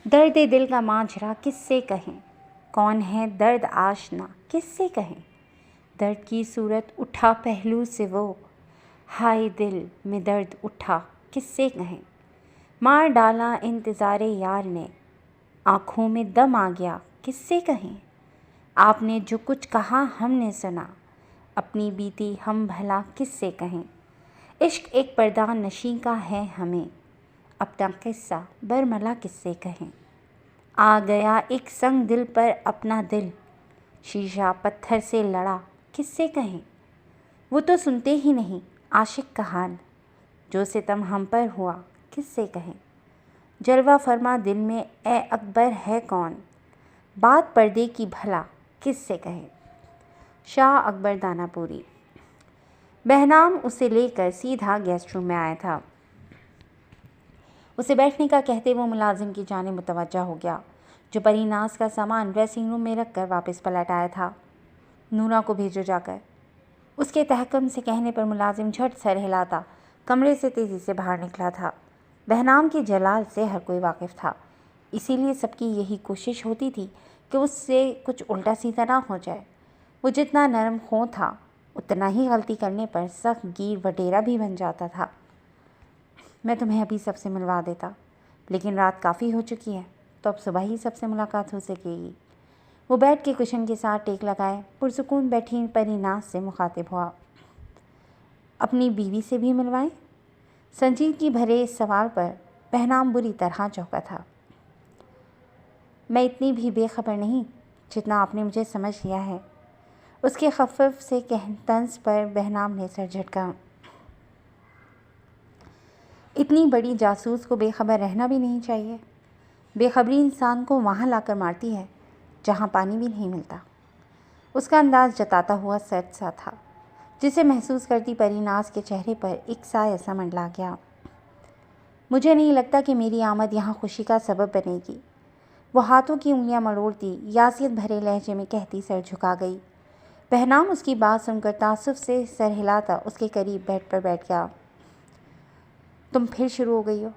दर्द दिल का मांझरा किससे कहें, कौन है दर्द आशना किससे कहें। दर्द की सूरत उठा पहलू से वो, हाय दिल में दर्द उठा किससे कहें। मार डाला इंतज़ारे यार ने, आँखों में दम आ गया किससे कहें। आपने जो कुछ कहा हमने सुना, अपनी बीती हम भला किससे कहें। इश्क एक पर्दा नशी का है हमें, अपना किस्सा बरमला किससे कहें। आ गया एक संग दिल पर अपना दिल, शीशा पत्थर से लड़ा किससे कहें। वो तो सुनते ही नहीं आशिक का हाल, जो सितम हम पर हुआ किससे कहें। जलवा फरमा दिल में ए अकबर है कौन, बात पर्दे की भला किससे कहें। शाह अकबर दानापुरी। बहनाम उसे लेकर सीधा गेस्ट रूम में आया था। उसे बैठने का कहते वो मुलाजिम की जानिब मुतवज्जा हो गया, जो परीनाज का सामान ड्रेसिंग रूम में रखकर वापस पलट आया था। नूरा को भेजो जाकर। उसके तहक्कुम से कहने पर मुलाजिम झट सर हिलाता कमरे से तेज़ी से बाहर निकला था। बहनाम के जलाल से हर कोई वाकिफ़ था, इसीलिए सबकी यही कोशिश होती थी कि उससे कुछ उल्टा सीधा ना हो जाए। वो जितना नरम खो था, उतना ही गलती करने पर सख्त गिर वडेरा भी बन जाता था। मैं तुम्हें अभी सबसे मिलवा देता, लेकिन रात काफ़ी हो चुकी है, तो अब सुबह ही सबसे मुलाकात हो सकेगी। वो बैठ के कुशन के साथ टेक लगाए पुरसुकून बैठी परीनाज से मुखातिब हुआ। अपनी बीवी से भी मिलवाएं? संजीदगी भरे इस सवाल पर बहनाम बुरी तरह चौंका था। मैं इतनी भी बेखबर नहीं जितना आपने मुझे समझ लिया है। उसके खफ़ीफ से तंज पर बहनाम ने सर झटका। इतनी बड़ी जासूस को बेखबर रहना भी नहीं चाहिए। बेखबरी इंसान को वहाँ लाकर मारती है जहाँ पानी भी नहीं मिलता। उसका अंदाज़ जताता हुआ सर्द सा था, जिसे महसूस करती परीनाज के चेहरे पर एक सा ऐसा मंडला गया। मुझे नहीं लगता कि मेरी आमद यहाँ खुशी का सबब बनेगी। वो हाथों की उंगलियाँ मरोड़ती यासियत भरे लहजे में कहती सर झुका गई। बहनाम उसकी बात सुनकर तासुफ से सर हिलाता उसके करीब बेड पर बैठ गया। तुम फिर शुरू हो गई हो,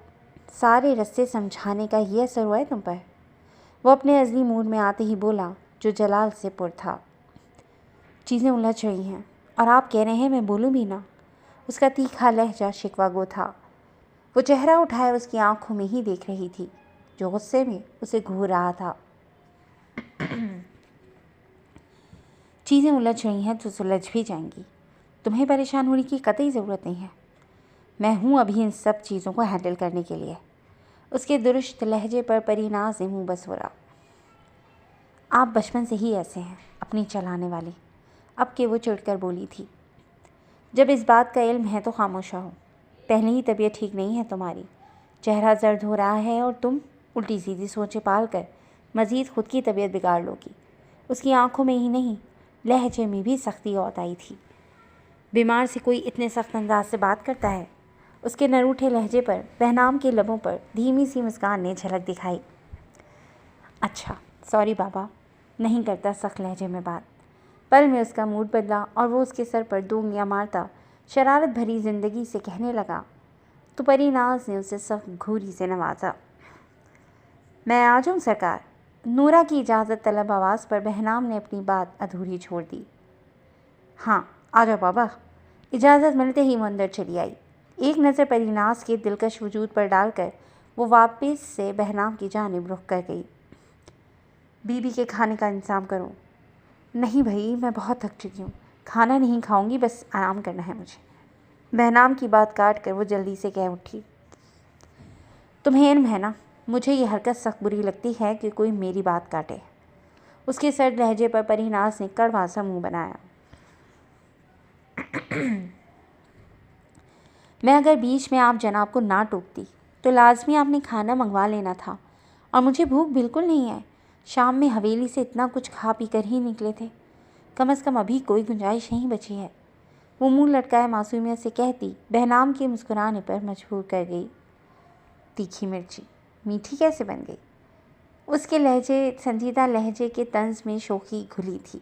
सारे रस्ते समझाने का ये असर हुआ है तुम पर। वो अपने अज़ली मूड में आते ही बोला, जो जलाल से पुर था। चीज़ें उलझ रही हैं और आप कह रहे हैं मैं बोलूँ भी ना। उसका तीखा लहजा शिकवागो था। वो चेहरा उठाए उसकी आंखों में ही देख रही थी, जो गुस्से में उसे घूर रहा था। चीज़ें उलझ रही हैं तो सुलझ भी जाएंगी, तुम्हें परेशान होने की कतई ज़रूरत नहीं है। मैं हूँ अभी इन सब चीज़ों को हैंडल करने के लिए। उसके दुरुस्त लहजे पर परीनाज ने मुँह बसोरा। आप बचपन से ही ऐसे हैं, अपनी चलाने वाली। अब के वो चिढ़कर बोली थी। जब इस बात का इल्म है तो खामोश रहो। पहले ही तबीयत ठीक नहीं है तुम्हारी, चेहरा जर्द हो रहा है और तुम उल्टी सीधी सोचें पाल कर मज़ीद खुद की तबीयत बिगाड़ लोगी। उसकी आंखों में ही नहीं, लहजे में भी सख्ती औत आई थी। बीमार से कोई इतने सख्त अंदाज से बात करता है? उसके नरूठे लहजे पर बहनाम के लबों पर धीमी सी मुस्कान ने झलक दिखाई। अच्छा सॉरी बाबा, नहीं करता सख्त लहजे में बात। पल में उसका मूड बदला और वो उसके सर पर 2 उंगलियां मारता शरारत भरी ज़िंदगी से कहने लगा। तो परीनाज ने उसे सख्त घूरी से नवाजा। मैं आ जाऊँ सरकार? नूरा की इजाज़त तलब आवाज़ पर बहनाम ने अपनी बात अधूरी छोड़ दी। हाँ आ जाओ बाबा। इजाज़त मिलते ही वो अंदर चली आई। एक नज़र परीनाज के दिलकश वजूद पर डालकर वो वापस से बहनाम की जानिब रुख कर गई। बीबी के खाने का इंतज़ाम करो। नहीं भाई, मैं बहुत थक चुकी हूँ, खाना नहीं खाऊंगी, बस आराम करना है मुझे। बहनाम की बात काट कर वो जल्दी से कह उठी। तुम्हें इल्म है ना, मुझे ये हरकत सख्त बुरी लगती है कि कोई मेरी बात काटे। उसके सर्द लहजे पर परीनाज ने कड़वा सा मुँह बनाया। मैं अगर बीच में आप जनाब को ना टोकती तो लाजमी आपने खाना मंगवा लेना था, और मुझे भूख बिल्कुल नहीं है। शाम में हवेली से इतना कुछ खा पी कर ही निकले थे, कम से कम अभी कोई गुंजाइश नहीं बची है। वो मुंह लटकाए मासूमियत से कहती बहनाम के मुस्कुराने पर मजबूर कर गई। तीखी मिर्ची मीठी कैसे बन गई? उसके लहजे संजीदा लहजे के तंज में शोखी घुली थी।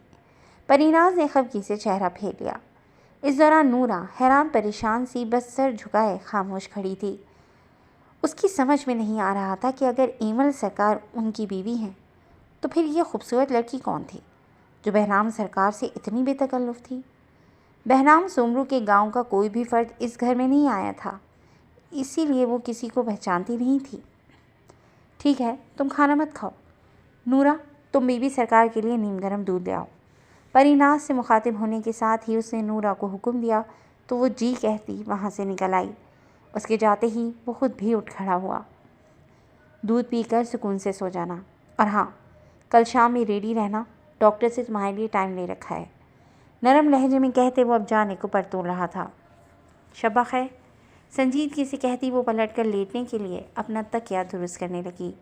परीनाज ने खफगी से चेहरा फेर लिया। इस दौरान नूरा हैरान परेशान सी बस सर झुकाए खामोश खड़ी थी। उसकी समझ में नहीं आ रहा था कि अगर एमल सरकार उनकी बीवी हैं तो फिर ये खूबसूरत लड़की कौन थी जो बहराम सरकार से इतनी बेतकल्लुफ़ थी। बहराम सोमरू के गांव का कोई भी फर्द इस घर में नहीं आया था, इसीलिए वो किसी को पहचानती नहीं थी। ठीक है, तुम खाना मत खाओ। नूरा, तुम बीबी सरकार के लिए नीम गर्म दूध ले आओ। परिनाज से मुखातिब होने के साथ ही उसने नूरा को हुक्म दिया तो वो जी कहती वहाँ से निकल आई। उसके जाते ही वो खुद भी उठ खड़ा हुआ। दूध पीकर सुकून से सो जाना, और हाँ, कल शाम में रेडी रहना, डॉक्टर से तुम्हारे लिए टाइम ले रखा है। नरम लहजे में कहते वो अब जाने को परतोल रहा था। शब्बा खैर, संजीदगी से कहती वो पलटकर लेटने के लिए अपना तकिया दुरुस्त करने लगी।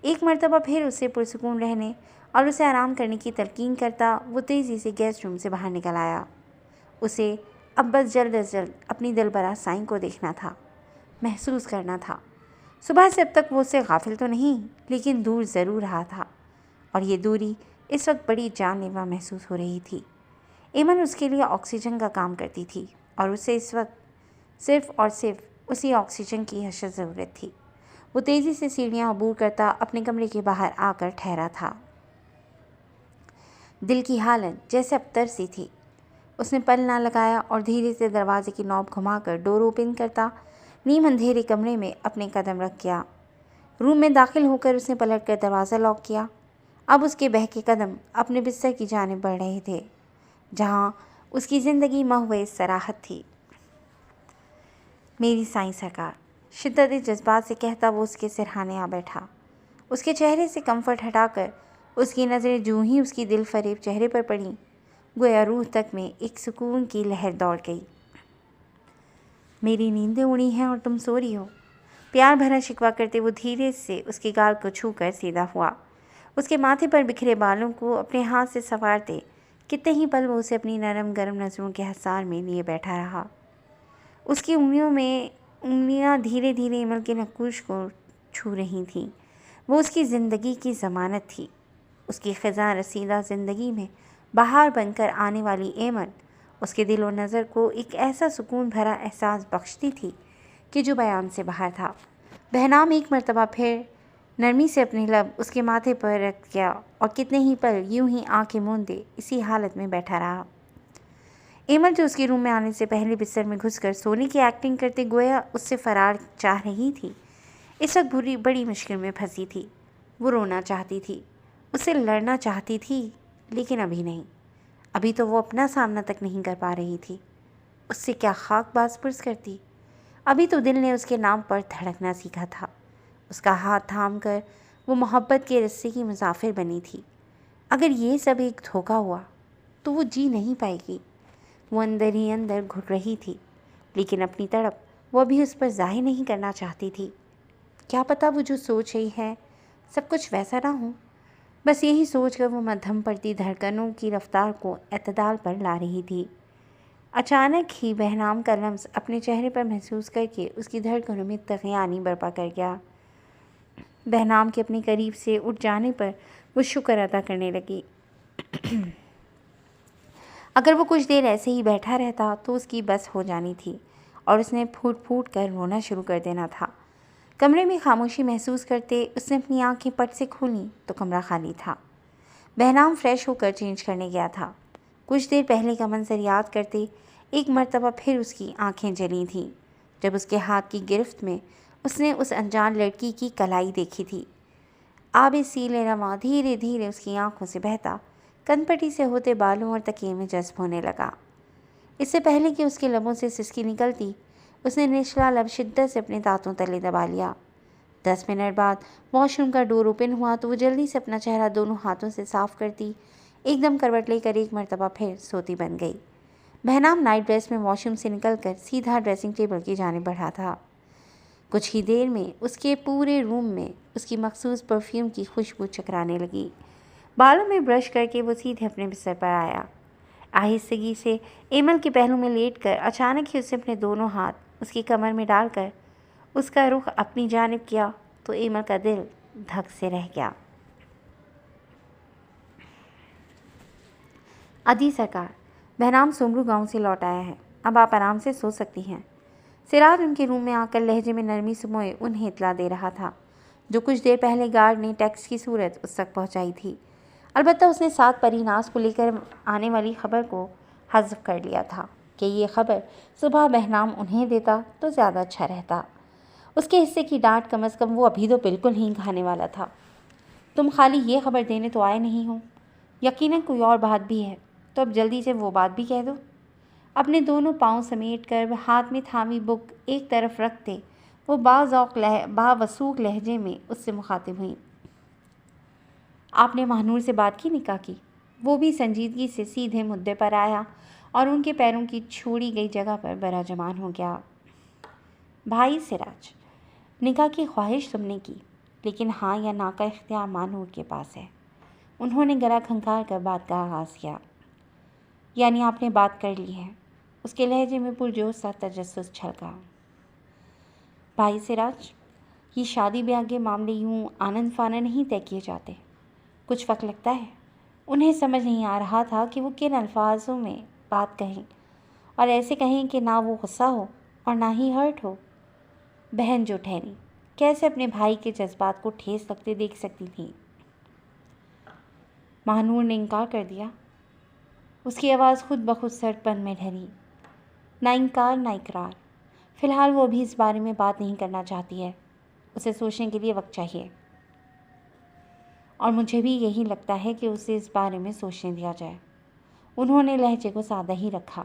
एक मर्तबा फिर उसे पुरसुकून रहने और उसे आराम करने की तलकीन करता वो तेज़ी से गेस्ट रूम से बाहर निकल आया। उसे अब बस जल्द अज जल्द अपनी दिलबरा साईं को देखना था, महसूस करना था। सुबह से अब तक वो उससे गाफिल तो नहीं, लेकिन दूर ज़रूर रहा था, और ये दूरी इस वक्त बड़ी जानलेवा महसूस हो रही थी। एमन उसके लिए ऑक्सीजन का काम करती थी और उसे इस वक्त सिर्फ़ और सिर्फ उसी ऑक्सीजन की हशद ज़रूरत थी। वो तेज़ी से सीढ़ियाँ अबूर करता अपने कमरे के बाहर आकर ठहरा था। दिल की हालत जैसे अबतर सी थी। उसने पल ना लगाया और धीरे से दरवाजे की नॉब घुमाकर डोर ओपन करता नीम अंधेरे कमरे में अपने कदम रख गया। रूम में दाखिल होकर उसने पलटकर दरवाज़ा लॉक किया। अब उसके बहके कदम अपने बिस्तर की जानिब बढ़ रहे थे, जहाँ उसकी ज़िंदगी महवे सराहत थी। मेरी साईं सरकार, शिद्दत जज्बात से कहता वो उसके सिरहाने आ बैठा। उसके चेहरे से कंफर्ट हटाकर उसकी नज़रें जूं ही उसकी दिल फरेब चेहरे पर पड़ी, गोया रूह तक में एक सुकून की लहर दौड़ गई। मेरी नींदें उड़ी हैं और तुम सो रही हो। प्यार भरा शिकवा करते वो धीरे से उसके गाल को छूकर सीधा हुआ। उसके माथे पर बिखरे बालों को अपने हाथ से संवारते कितने ही पल वो उसे अपनी नरम गर्म नज़रों के हसार में लिए बैठा रहा। उसकी उंगलियां धीरे धीरे इमल के नक्कूश को छू रही थीं। वो उसकी ज़िंदगी की ज़मानत थी। उसकी ख़ज़ां रसीदा ज़िंदगी में बहार बनकर आने वाली एमन उसके दिल और नज़र को एक ऐसा सुकून भरा एहसास बख्शती थी कि जो बयान से बाहर था। बहनाम एक मर्तबा फिर नरमी से अपने लब उसके माथे पर रख गया और कितने ही पल यूं ही आंखें मूंदे इसी हालत में बैठा रहा। एमल जो उसके रूम में आने से पहले बिस्तर में घुसकर सोने की एक्टिंग करते गोया उससे फरार चाह रही थी, इस वक्त बड़ी मुश्किल में फंसी थी। वो रोना चाहती थी, उससे लड़ना चाहती थी, लेकिन अभी नहीं। अभी तो वो अपना सामना तक नहीं कर पा रही थी। उससे क्या खाक बाज पुरस करती। अभी तो दिल ने उसके नाम पर धड़कना सीखा था। उसका हाथ थाम कर वो मोहब्बत के रस्से की मुसाफिर बनी थी। अगर ये सब एक धोखा हुआ तो वो जी नहीं पाएगी। वो अंदर ही अंदर घुट रही थी, लेकिन अपनी तड़प वो अभी उस पर जाहिर नहीं करना चाहती थी। क्या पता वो जो सोच रही है सब कुछ वैसा ना हो। बस यही सोचकर वो मध्यम पड़ती धड़कनों की रफ्तार को एतदाल पर ला रही थी। अचानक ही बहनाम का लम्स अपने चेहरे पर महसूस करके उसकी धड़कनों में तगयानी बर्पा कर गया। बहनाम के अपने करीब से उठ जाने पर वो शुक्र अदा करने लगी। अगर वो कुछ देर ऐसे ही बैठा रहता तो उसकी बस हो जानी थी और उसने फूट फूट कर रोना शुरू कर देना था। कमरे में खामोशी महसूस करते उसने अपनी आंखें पट से खोलीं तो कमरा खाली था। बहनाम फ्रेश होकर चेंज करने गया था। कुछ देर पहले का मंजर याद करते एक मर्तबा फिर उसकी आंखें जली थीं, जब उसके हाथ की गिरफ्त में उसने उस अनजान लड़की की कलाई देखी थी। आबे सीले रवा धीरे धीरे उसकी आंखों से बहता कनपटी से होते बालों और तकिए में जज्ब होने लगा। इससे पहले कि उसके लबों से सिसकी निकलती, उसने निचला लब शिद्दत से अपने दांतों तले दबा लिया। 10 मिनट बाद वॉशरूम का डोर ओपन हुआ तो वो जल्दी से अपना चेहरा दोनों हाथों से साफ करती एकदम करवट लेकर एक मर्तबा फिर सोती बन गई। बहनाम नाइट ड्रेस में वॉशरूम से निकलकर सीधा ड्रेसिंग टेबल की जानिब बढ़ा था। कुछ ही देर में उसके पूरे रूम में उसकी मखसूस परफ्यूम की खुशबू चकराने लगी। बालों में ब्रश करके वो सीधे अपने बिस्तर पर आया। आहिस्तगी से एमल के पहलू में लेटकर अचानक ही उसने अपने दोनों हाथ उसकी कमर में डालकर उसका रुख अपनी जानिब किया तो एमल का दिल धक से रह गया। अजी सरकार, बहनाम सोमरू गांव से लौट आया है। अब आप आराम से सो सकती हैं। सिराज उनके रूम में आकर लहजे में नरमी समोए उन्हें इतला दे रहा था, जो कुछ देर पहले गार्ड ने टेक्स्ट की सूरत उस तक पहुंचाई थी। अलबत्ता उसने साथ परिनास को लेकर आने वाली खबर को हज़्फ कर लिया था कि ये खबर सुबह बहनाम उन्हें देता तो ज़्यादा अच्छा रहता। उसके हिस्से की डांट कम से कम वो अभी तो बिल्कुल नहीं खाने वाला था। तुम खाली ये खबर देने तो आए नहीं हो, यकीनन कोई और बात भी है, तो अब जल्दी से वो बात भी कह दो। अपने दोनों पाँव समेट कर हाथ में थामी बुक एक तरफ रखते वो बावसूख लहजे में उससे मुखातिब हुई। आपने महानूर से बात की निकाह की? वो भी संजीदगी से सीधे मुद्दे पर आया और उनके पैरों की छोड़ी गई जगह पर बराजमान हो गया। भाई सिराज, निकाह की ख्वाहिश तुमने की, लेकिन हाँ या ना का इख्तियार महानूर के पास है। उन्होंने गला खंखार कर बात का आगाज़ किया। यानी आपने बात कर ली है? उसके लहजे में पुरजोश सा तजस्सुस छलका। भाई सिराज, ये शादी ब्याह के मामले यूं आनंद फानन नहीं तय किए जाते, कुछ वक्त लगता है। उन्हें समझ नहीं आ रहा था कि वो किन अल्फाजों में बात कहें और ऐसे कहें कि ना वो गुस्सा हो और ना ही हर्ट हो। बहन जो ठहरी कैसे अपने भाई के जज्बात को ठेस लगते देख सकती थी। महानूर ने इनकार कर दिया। उसकी आवाज़ खुद ब खुद सड़पन में ढली। ना इनकार ना इकरार। फ़िलहाल वो अभी इस बारे में बात नहीं करना चाहती है, उसे सोचने के लिए वक्त चाहिए। और मुझे भी यही लगता है कि उसे इस बारे में सोचने दिया जाए। उन्होंने लहजे को सादा ही रखा।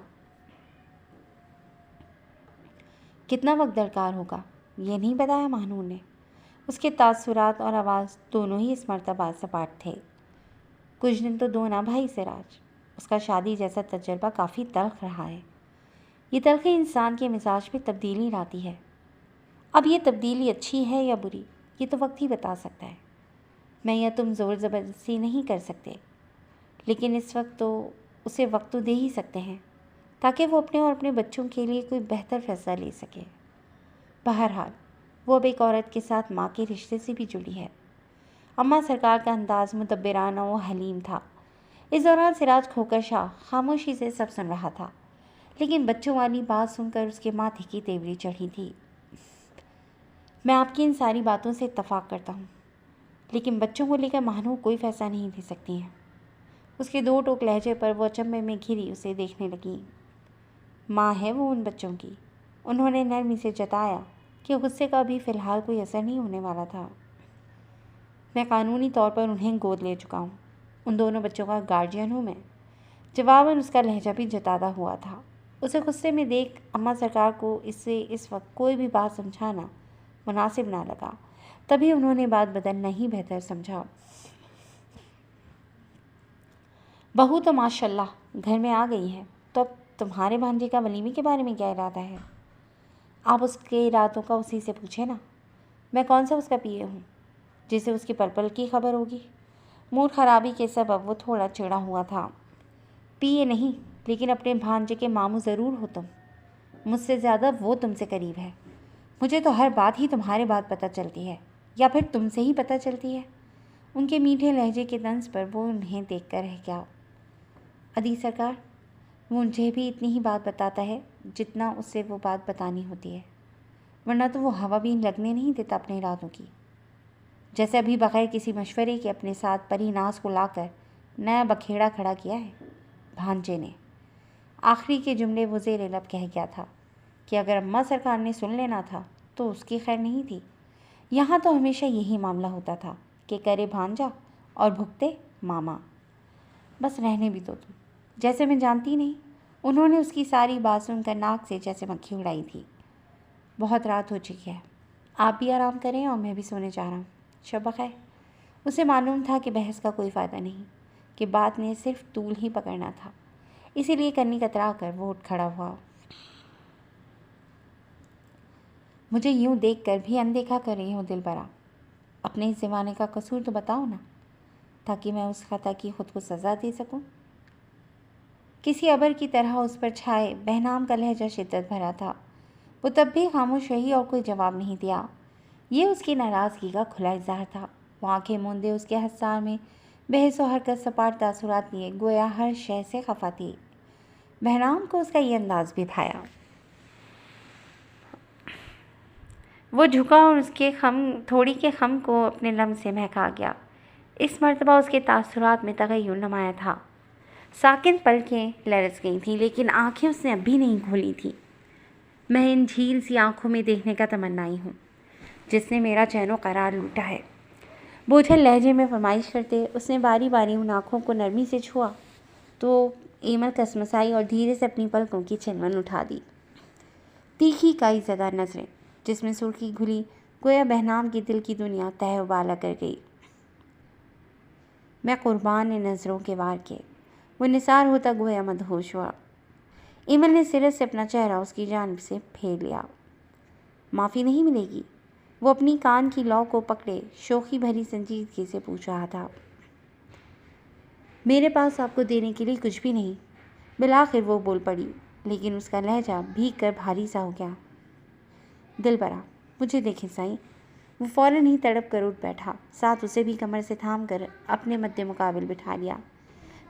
कितना वक्त दरकार होगा ये नहीं बताया महानूर ने। उसके तासुरात और आवाज़ दोनों ही इस मर्तबा सपाट थे। कुछ दिन तो दो ना भाई सिराज। उसका शादी जैसा तजर्बा काफ़ी तल्ख रहा है। ये तल्खी इंसान के मिजाज में तब्दीली लाती है। अब ये तब्दीली अच्छी है या बुरी, ये तो वक्त ही बता सकता है। मैं या तुम ज़ोर ज़बरदस्ती नहीं कर सकते, लेकिन इस वक्त तो उसे वक्त तो दे ही सकते हैं ताकि वो अपने और अपने बच्चों के लिए कोई बेहतर फैसला ले सके। बहरहाल वो अब एक औरत के साथ माँ के रिश्ते से भी जुड़ी है। अम्मा सरकार का अंदाज़ मुदब्बिराना व हलीम था। इस दौरान सिराज खोकर शाह खामोशी से सब सुन रहा था, लेकिन बच्चों वाली बात सुनकर उसके माथे की तेवरी चढ़ी थी। मैं आपकी इन सारी बातों से इत्तफाक करता हूँ, लेकिन बच्चों को लेकर महानूर कोई फैसला नहीं दे सकती हैं। उसके दो टोक लहजे पर वो अचंभे में घिरी उसे देखने लगी। माँ है वो उन बच्चों की। उन्होंने नरमी से जताया कि गुस्से का भी फ़िलहाल कोई असर नहीं होने वाला था। मैं कानूनी तौर पर उन्हें गोद ले चुका हूँ। उन दोनों बच्चों का गार्जियन हूँ मैं। जवाबन उसका लहजा भी जतादा हुआ था। उसे गुस्से में देख अम्मा सरकार को इससे इस वक्त कोई भी बात समझाना मुनासिब ना लगा। तभी उन्होंने बात बदलना ही बेहतर समझा। बहू तो माशाल्लाह घर में आ गई है, तो अब तुम्हारे भांजे का वलीमे के बारे में क्या इरादा है? आप उसके इरादों का उसी से पूछे ना। मैं कौन सा उसका पिए हूँ जिसे उसकी पल पल की खबर होगी। मूड खराबी के सबब वो थोड़ा चिढ़ा हुआ था। पिए नहीं, लेकिन अपने भांजे के मामू ज़रूर हो तुम। मुझसे ज़्यादा वो तुमसे करीब है। मुझे तो हर बात ही तुम्हारे बात पता चलती है, या फिर तुमसे ही पता चलती है। उनके मीठे लहजे के तंज पर वो उन्हें देख कर रह गया। अदी सरकार, मुझे भी इतनी ही बात बताता है जितना उससे वो बात बतानी होती है, वरना तो वो हवा भी लगने नहीं देता अपने इरादों की। जैसे अभी बगैर किसी मशवरे के अपने साथ परिनास को लाकर नया बखेड़ा खड़ा किया है भांजे ने। आखिरी के जुमले वो ज़ेर लब कह गया था कि अगर अम्मा सरकार ने सुन लेना था तो उसकी खैर नहीं थी। यहाँ तो हमेशा यही मामला होता था कि करे भांजा और भुगते मामा। बस रहने भी दो तुम, जैसे मैं जानती नहीं। उन्होंने उसकी सारी बात सुनकर नाक से जैसे मक्खी उड़ाई थी। बहुत रात हो चुकी है, आप भी आराम करें और मैं भी सोने जा रहा हूँ। शब बखैर। उसे मालूम था कि बहस का कोई फ़ायदा नहीं, कि बात ने सिर्फ तूल ही पकड़ना था। इसीलिए कन्नी कतरा कर वो उठ खड़ा हुआ। मुझे यूं देख कर भी अनदेखा कर रही हो दिलबरा। अपने इस ज़माने का कसूर तो बताओ ना, ताकि मैं उस खता की खुद को सज़ा दे सकूं। किसी अबर की तरह उस पर छाए बहनाम का लहजा शिद्दत भरा था। वो तब भी खामोश रही और कोई जवाब नहीं दिया। ये उसकी नाराज़गी का खुला इज़हार था। वो आंखें मूंदे उसके हस्सार में बहस व हरकत सपाट तासुरात लिए गोया हर शय से खफा थी। बहनाम को उसका ये अंदाज़ भी भाया। वो झुका और उसके थोड़ी के खम को अपने लम से महका गया। इस मर्तबा उसके तासुरात में तगय्युर नुमाया था। साकिन पलकें लरस गई थीं, लेकिन आंखें उसने अभी नहीं खोली थी। मैं इन झील सी आंखों में देखने का तमन्नाई हूँ जिसने मेरा चैनो करार लूटा है। बोझल लहजे में फरमाइश करते उसने बारी बारी उन आँखों को नरमी से छुआ तो एमल कसमसाई और धीरे से अपनी पलकों की चिलवन उठा दी। तीखी काई ज़दा नजरें जिसमें सुर्खी घुली, गोया बहनाम की दिल की दुनिया तह उबाला कर गई। मैं कुर्बान ने नज़रों के वार के, वो निसार होता गोया मदहोश हुआ। एमल ने सिरे से अपना चेहरा उसकी जानिब से फेर लिया। माफ़ी नहीं मिलेगी? वो अपनी कान की लौ को पकड़े शोखी भरी संजीदगी से पूछ रहा था। मेरे पास आपको देने के लिए कुछ भी नहीं, बिलाखिर वो बोल पड़ी, लेकिन उसका लहजा भीग कर भारी सा हो गया। दिलबरा, मुझे देखें साईं। वो फ़ौरन ही तड़प कर उठ बैठा, साथ उसे भी कमर से थाम कर अपने मद्दे मुकाबिल बिठा लिया।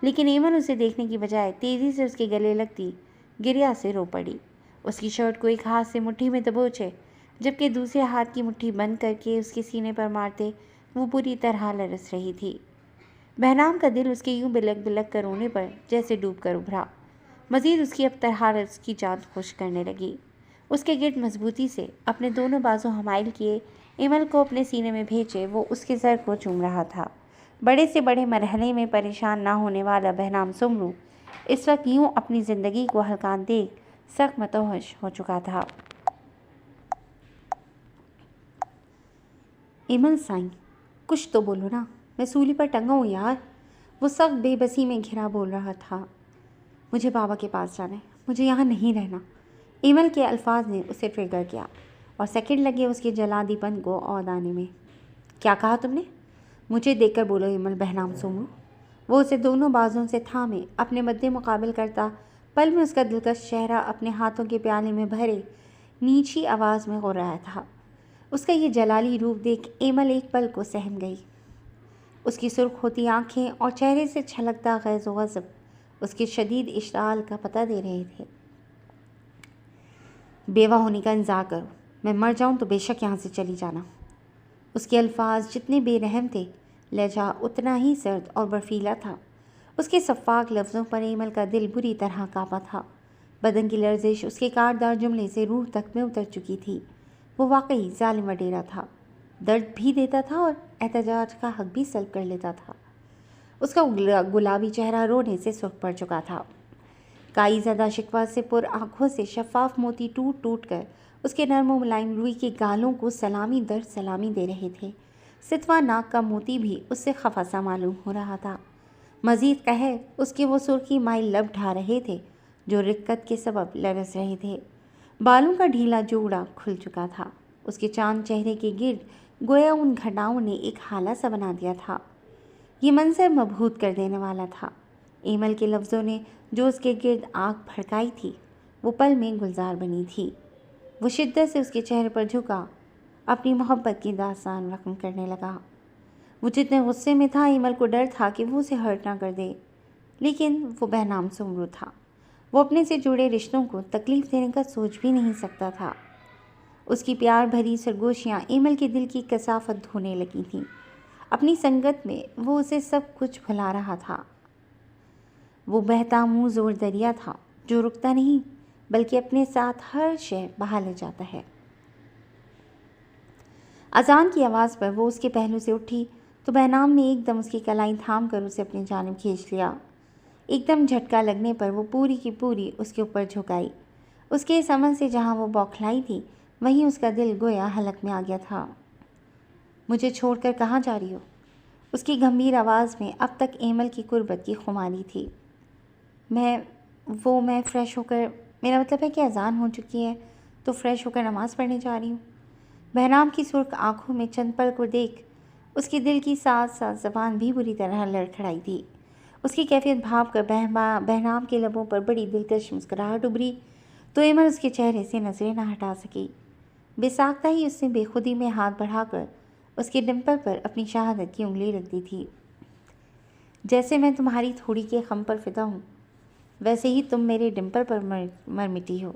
लेकिन एमन उसे देखने की बजाय तेज़ी से उसके गले लगती गिरिया से रो पड़ी। उसकी शर्ट को एक हाथ से मुट्ठी में दबोचे जबकि दूसरे हाथ की मुट्ठी बंद करके उसके सीने पर मारते वो बुरी तरह लरस रही थी। बहनाम का दिल उसके यूं बिलक बिलक कर रोने पर जैसे डूब कर उभरा। मज़ीद उसकी अब तरह उसकी जान खुश करने लगी। उसके गिर्द मजबूती से अपने दोनों बाजू हमाइल किए एमल को अपने सीने में भेजे वो उसके सर को चूम रहा था। बड़े से बड़े मरहले में परेशान ना होने वाला बहनाम सुमरू इस वक्त यूं अपनी ज़िंदगी को हल्कान देख सख्त मतोहश हो चुका था। एमल साईं, कुछ तो बोलो ना, मैं सूली पर टंगा हूँ यार। वो सख्त बेबसी में घिरा बोल रहा था। मुझे बाबा के पास जाना है, मुझे यहाँ नहीं रहना। एमल के अल्फाज ने उसे ट्रिगर किया और सेकंड लगे उसके जलादीपन को औद आने में। क्या कहा तुमने? मुझे देखकर बोलो एमल बहनाम सोमू। वो उसे दोनों बाजों से थामे अपने मद्दे मुकाबिल करता पल में उसका दिलकश चेहरा अपने हाथों के प्याले में भरे नीची आवाज़ में हो रहा था। उसका ये जलाली रूप देख एमल एक पल को सहम गई। उसकी सुर्ख होती आंखें और चेहरे से छलकता गैज़ व ग़ज़ब उसके शदीद इश्ताल का पता दे रहे थे। बेवा होने का इंतज़ार करो, मैं मर जाऊं तो बेशक यहाँ से चली जाना। उसके अल्फाज जितने बेरहम थे, लहजा उतना ही सर्द और बर्फीला था। उसके सफ़ाक लफ्ज़ों पर एमल का दिल बुरी तरह काँपा था। बदन की लर्जिश उसके कारदार जुमले से रूह तक में उतर चुकी थी। वो वाकई जालिम वडेरा था, दर्द भी देता था और एहतजाज का हक भी सल्ब कर लेता था। उसका गुलाबी चेहरा रोने से सुर्ख पड़ चुका था। काई ज़दा शिकवा से पुर आँखों से शफाफ मोती टूट टूट कर उसके नर्म मुलायम रुई के गालों को सलामी दर सलामी दे रहे थे। सितवा नाक का मोती भी उससे खफा सा मालूम हो रहा था। मज़ीद कहर उसके वो सुर्खी माइल लब ढा रहे थे जो रिक्कत के सबब लरस रहे थे। बालों का ढीला जोड़ा खुल चुका था। उसके चांद चेहरे के गिर्द गोया उन घटाओं ने एक हाला सा बना दिया था। ये मंजर मबहूत कर देने वाला था। एमल के लफ्ज़ों ने जो उसके गिर्द आग भड़काई थी वो पल में गुलजार बनी थी। वो शिद्दत से उसके चेहरे पर झुका अपनी मोहब्बत की दास्तान रकम करने लगा। वो जितने गुस्से में था, एमल को डर था कि वो उसे हर्ट ना कर दे, लेकिन वो बहनाम सुमरू था। वो अपने से जुड़े रिश्तों को तकलीफ़ देने का सोच भी नहीं सकता था। उसकी प्यार भरी सरगोशियाँ एमल के दिल की कसाफत धोने लगी थीं। अपनी संगत में वो उसे सब कुछ भुला रहा था। वो बहता मुँह ज़ोर दरिया था जो रुकता नहीं बल्कि अपने साथ हर शय बहा ले जाता है। अजान की आवाज़ पर वो उसके पहलू से उठी तो बहनाम ने एकदम उसकी कलाई थाम कर उसे अपनी जानिब खींच लिया। एकदम झटका लगने पर वो पूरी की पूरी उसके ऊपर झुकाई। उसके समझ से जहाँ वो बौखलाई थी वहीं उसका दिल गोया हलक में आ गया था। मुझे छोड़कर कहाँ जा रही हो? उसकी गंभीर आवाज़ में अब तक एमल की कुर्बत की खुमारी थी। मैं फ़्रेश होकर, मेरा मतलब है कि अजान हो चुकी है तो फ़्रेश होकर नमाज़ पढ़ने जा रही हूँ। बहनाम की सुर्ख आँखों में चंद पल को देख उसके दिल की साथ साथ ज़बान भी बुरी तरह लड़खड़ाई थी। उसकी कैफियत भाप कर बहनाम के लबों पर बड़ी दिलकश मुस्कुराहट उभरी तो एमल उसके चेहरे से नजरें न हटा सकी। बेसाख्ता ही उसने बेखुदी में हाथ बढ़ाकर उसके डिंपल पर अपनी शहादत की उंगली रख दी थी। जैसे मैं तुम्हारी थोड़ी के खम पर फिदा हूँ, वैसे ही तुम मेरे डिंपल पर मर मिटी हो।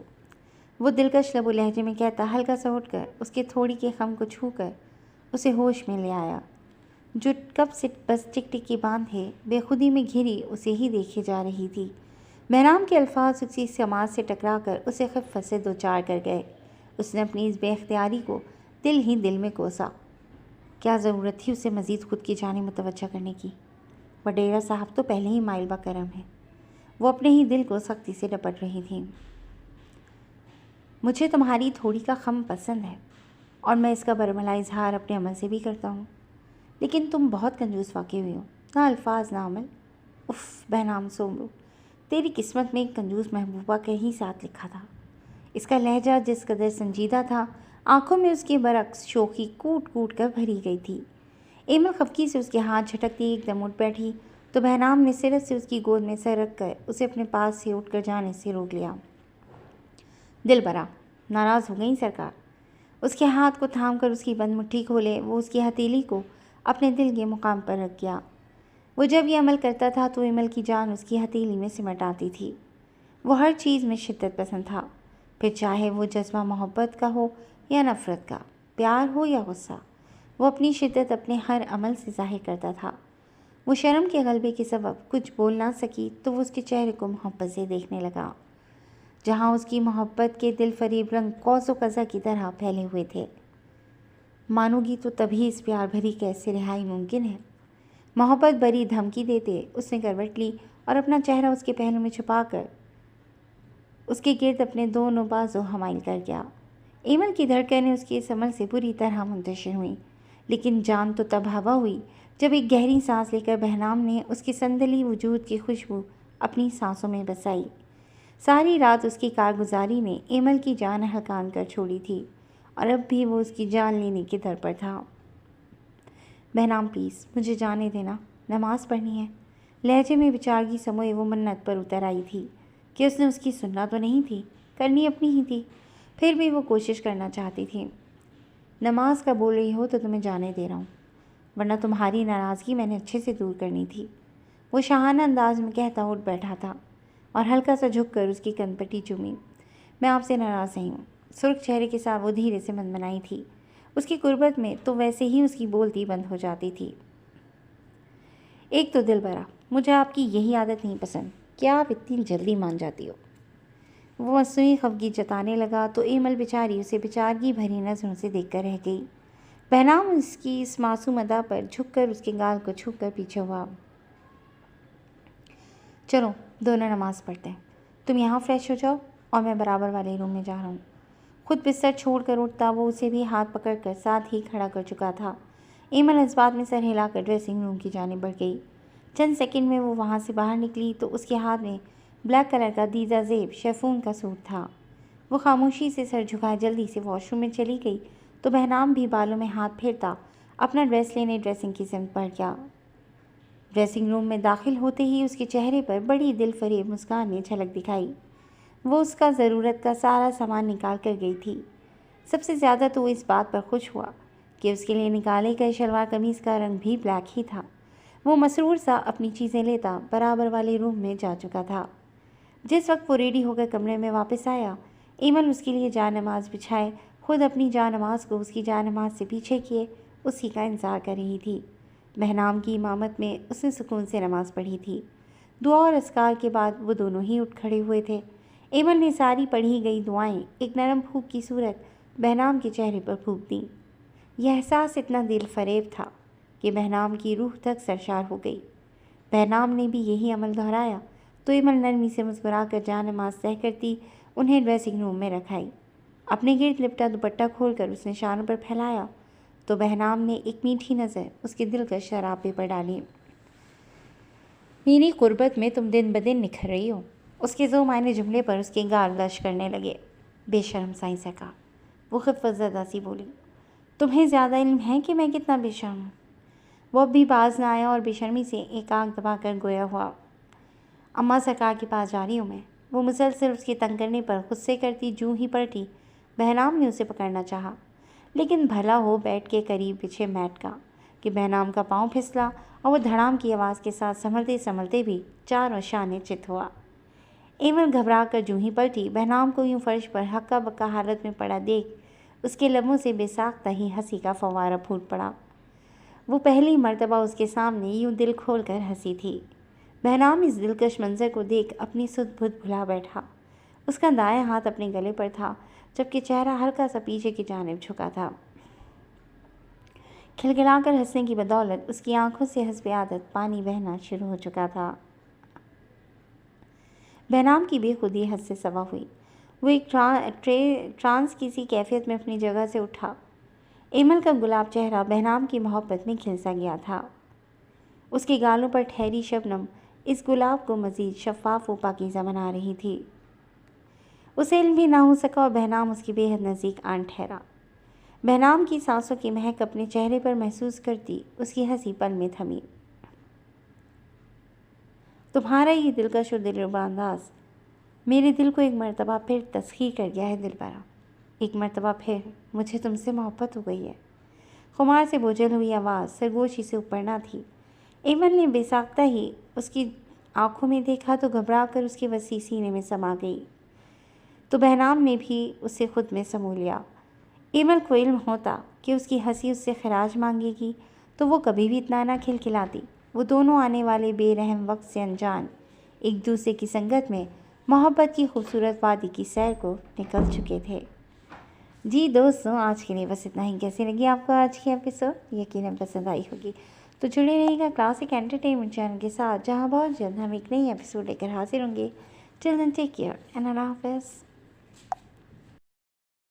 वो दिलकश लबो लहजे में कहता हल्का सा उठकर उसके थोड़ी के खम को छूकर उसे होश में ले आया। जो कब से बस टिकटिकी बांधे बेखुदी में घिरी उसे ही देखे जा रही थी। बहराम के अल्फाज उसकी समाज से टकराकर उसे खिफ़्फ़त से दो चार कर गए। उसने अपनी इस बेख्तियारी को दिल ही दिल में कोसा। क्या ज़रूरत थी उसे मज़ीद खुद की जाने मुतवज्जा करने की। वडेरा साहब तो पहले ही माइल करम है। वो अपने ही दिल को सख्ती से डपट रही थी। मुझे तुम्हारी थोड़ी का खम पसंद है और मैं इसका बरमला इजहार अपने अमल से भी करता हूँ, लेकिन तुम बहुत कंजूस वाक़ई हुई हो, ना अल्फाज ना अमल। उफ़ बहनाम सोमरू, तेरी किस्मत में एक कंजूस महबूबा के ही साथ लिखा था। इसका लहजा जिस कदर संजीदा था, आंखों में उसके बरक्स शोखी कूट कूट कर भरी गई थी। एमल खफकी से उसके हाथ झटकती एकदम उठ बैठी तो बहनाम ने सिरत से उसकी गोद में सर रख कर उसे अपने पास से उठकर जाने से रोक लिया। दिल बरा, नाराज़ हो गई सरकार। उसके हाथ को थाम कर उसकी बंद मुट्ठी खोले वो उसकी हथेली को अपने दिल के मुकाम पर रख गया। वो जब ये अमल करता था तो एमल की जान उसकी हथेली में सिमट आती थी। वो हर चीज़ में शिद्दत पसंद था, फिर चाहे वो जज्बा मोहब्बत का हो या नफ़रत का, प्यार हो या गुस्सा। वो अपनी शिद्दत अपने हर अमल से ज़ाहिर करता था। वो शर्म के गलबे के सबब कुछ बोल ना सकी तो वो उसके चेहरे को मोहब्बत से देखने लगा, जहाँ उसकी मोहब्बत के दिल फरीब रंग कौसो कज़ा की तरह फैले हुए थे। मानोगी तो तभी इस प्यार भरी कैद से रिहाई मुमकिन है। मोहब्बत भरी धमकी देते उसने करवट ली और अपना चेहरा उसके पहलू में छुपाकर उसके गिर्द अपने दोनों बाजू हमाइल कर गया। एमल की धड़कनें उसके इस अमल से बुरी तरह मुंतशिर हुई, लेकिन जान तो तब हवा हुई जब एक गहरी सांस लेकर बहनाम ने उसकी संदली वजूद की खुशबू अपनी सांसों में बसाई। सारी रात उसकी कारगुजारी ने एमल की जान हलकान कर छोड़ी थी और अब भी वो उसकी जान लेने की दर पर था। बहनाम प्लीज़ मुझे जाने देना, नमाज़ पढ़नी है। लहजे में विचारगी समोए वो मन्नत पर उतर आई थी कि उसने उसकी सुनना तो नहीं थी, करनी अपनी ही थी। फिर भी वो कोशिश करना चाहती थी। नमाज का बोल रही हो तो तुम्हें जाने दे रहा हूँ, वरना तुम्हारी नाराज़गी मैंने अच्छे से दूर करनी थी। वो शाहाना अंदाज में कहता उठ बैठा था और हल्का सा झुककर उसकी कनपट्टी चूमी। मैं आपसे नाराज़ नहीं हूँ। सुर्ख चेहरे के साथ वो धीरे से मनमनाई थी। उसकी कुर्बत में तो वैसे ही उसकी बोलती बंद हो जाती थी। एक तो दिल भरा, मुझे आपकी यही आदत नहीं पसंद कि आप इतनी जल्दी मान जाती हो। वो मसूई खफगी जताने लगा तो एमल बेचारी उसे बेचारगी भरी नज़रों से देखकर रह गई। बहनाम उसकी इस मासूम अदा पर झुककर उसके गाल को छूकर पीछे हुआ। चलो दोनों नमाज़ पढ़ते हैं। तुम यहाँ फ्रेश हो जाओ और मैं बराबर वाले रूम में जा रहा हूँ। खुद बिस्तर छोड़कर उठता वो उसे भी हाथ पकड़कर साथ ही खड़ा कर चुका था। एमल इस बात में सर हिलाकर ड्रेसिंग रूम की जानिब बढ़ गई। चंद सेकंड में वो वहाँ से बाहर निकली तो उसके हाथ में ब्लैक कलर का दीजा ज़ेब शेफून का सूट था। वो खामोशी से सर झुकाए जल्दी से वॉशरूम में चली गई तो बहनाम भी बालों में हाथ फेरता अपना ड्रेस लेने ड्रेसिंग की सिमत बढ़ गया। ड्रेसिंग रूम में दाखिल होते ही उसके चेहरे पर बड़ी दिल फरेब मुस्कान ने झलक दिखाई। वो उसका ज़रूरत का सारा सामान निकाल कर गई थी। सबसे ज़्यादा तो वो इस बात पर खुश हुआ कि उसके लिए निकाले गए शलवार कमीज़ का रंग भी ब्लैक ही था। वो मसरूर सा अपनी चीज़ें लेता बराबर वाले रूम में जा चुका था। जिस वक्त वो रेडी होकर कमरे में वापस आया, एमल उसके लिए जानमाज़ बिछाए खुद अपनी जानमाज़ को उसकी जानमाज़ से पीछे किए उसी का इंतज़ार कर रही थी। बहनाम की इमामत में उसने सुकून से नमाज़ पढ़ी थी। दुआ और अस्कार के बाद वो दोनों ही उठ खड़े हुए थे। एमल ने सारी पढ़ी गई दुआएं एक नरम फूंक की सूरत बहनाम के चेहरे पर फूंक दी। यह एहसास इतना दिल फरेब था कि बहनाम की रूह तक सरशार हो गई। बहनाम ने भी यही अमल दोहराया तो एमल नरमी से मुस्कुराकर जानमाज़ तय करती उन्हें ड्रेसिंग रूम में रखाई। अपने गिर्द लिपटा दुपट्टा खोलकर उसने शानों पर फैलाया तो बहनाम ने एक मीठी नज़र उसके दिल का शराबे पर डाली। मेरी कुर्बत में तुम दिन ब दिन निखर रही हो। उसके जो मायने जुमले पर उसके गाल लश करने लगे। बेशर्म साईं सका, वो खिफ़्फ़त ज़दा सी बोली। तुम्हें ज़्यादा इल्म है कि मैं कितना बेशर्म हूँ। वो अब भी बाज ना आया और बेशर्मी से एक आंख दबाकर गोया हुआ। अम्मा सरकार के पास जा रही हूँ मैं। वो मुसलसल उसके तंग करने पर गुस्से करती जूँ ही पलटी। बहनाम ने उसे पकड़ना चाहा, लेकिन भला हो बेड के करीब बिछे मैट का कि बहनाम का पाँव फिसला और वो धड़ाम की आवाज़ के साथ संभलते संभलते भी चारों शाने चित हुआ। एमल घबरा कर जूं ही पलटी, बहनाम को यूं फर्श पर हक्का बक्का हालत में पड़ा देख उसके लबों से बेसाख्ता ही हंसी का फव्वारा फूट पड़ा। वो पहली मर्तबा उसके सामने यूं दिल खोल कर हंसी थी। बहनाम इस दिलकश मंजर को देख अपनी सुध बुध भुला बैठा। उसका दायां हाथ अपने गले पर था, जबकि चेहरा हल्का सा पीछे की जानिब झुका था। खिलखिलाकर हंसने की बदौलत उसकी आंखों से हस्बे आदत पानी बहना शुरू हो चुका था। बहनाम की बेखुदी हद से सवा हुई। वो एक ट्रांस किसी कैफियत में अपनी जगह से उठा। एमल का गुलाब चेहरा बहनाम की मोहब्बत में खिलसा गया था। उसके गालों पर ठहरी शबनम इस गुलाब को मज़ीद शफ़ाफ़ व पाकीज़ा बना रही थी। उसे इल्म भी ना हो सका और बहनाम उसकी बेहद नज़दीक आन ठहरा। बहनाम की सांसों की महक अपने चेहरे पर महसूस करती उसकी हंसी पल में थमी। तुम्हारा ये दिलकश और दिलरुबा अंदाज मेरे दिल को एक मर्तबा फिर तस्खीर कर गया है दिलबरा। एक मर्तबा फिर मुझे तुमसे मोहब्बत हो गई है। खुमार से बोझल हुई आवाज़ सरगोशी से ऊपर ना थी। एमल ने बेसाख्ता ही उसकी आंखों में देखा तो घबरा कर उसके वसी सीने में समा गई। तो बहनाम ने भी उसे खुद में समो लिया। एमल को इल्म होता कि उसकी हंसी उससे खराज मांगेगी तो वो कभी भी इतना ना खिलखिलाती। वो दोनों आने वाले बेरहम वक्त से अनजान एक दूसरे की संगत में मोहब्बत की खूबसूरत वादी की सैर को निकल चुके थे। जी दोस्तों, आज के लिए बस इतना ही। कैसी लगी आपको आज की एपिसोड? यकीनन पसंद आई होगी। तो जुड़े रहिएगा क्लासिक एंटरटेनमेंट चैनल के साथ, जहां बहुत जल्द हम एक नई एपिसोड लेकर हाजिर होंगे। Till then take care and अल्लाह हाफ़िज़।